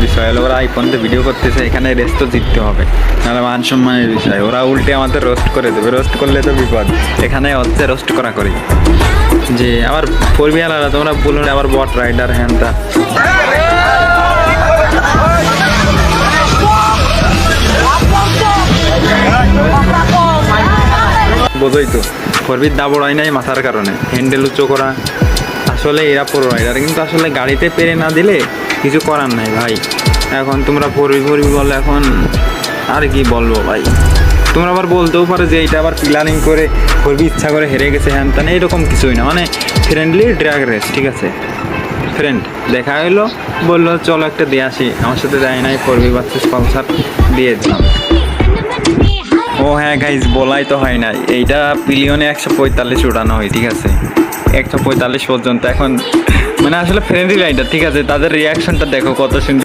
বিষয় হলো ওরা আইফোনতে ভিডিও করতেছে, এখানে রেস্ট তো জিততে হবে, নাহলে মান সম্মানের বিষয়। ওরা উল্টে আমাদের রোস্ট করে দেবে, রোস্ট করলে তো বিপদ। এখানে হচ্ছে রোস্ট করা করি যে আবার পড়বি আলাদা, তোমরা বলুন আবার বট রাইডার হ্যানটা। বোঝোই তো ফোরবির দাবড় হয় নাই মাথার কারণে, হ্যান্ডেল উঁচু করা। আসলে এরা প্রো রাইডার, কিন্তু আসলে গাড়িতে পেরে না দিলে কিছু করার নাই ভাই। এখন তোমরা ফোরবি বলো, এখন আর কি বলবো ভাই। তোমরা আবার বলতেও পারো যে এইটা আবার প্ল্যানিং করে ফোরবি ইচ্ছা করে হেরে গেছে হ্যান ত্যান, এইরকম কিছুই না, মানে ফ্রেন্ডলি ড্র্যাগ রেস, ঠিক আছে। ফ্রেন্ড দেখা হলো, বললো চলো একটা দিয়ে আসি, আমার সাথে যায় নাই, ফোরবি বাচ্চা স্পন্সার দিয়ে দিলাম। ও হ্যাঁ গাইজ, বলাই তো হয় নাই, এইটা পিলিয়নে 145 উড়ানো হয়, ঠিক আছে, 145 পর্যন্ত। এখন মানে আসলে ফ্রেন্ডলি রাইডার, ঠিক আছে, তাদের রিয়াকশনটা দেখো কত সুন্দর।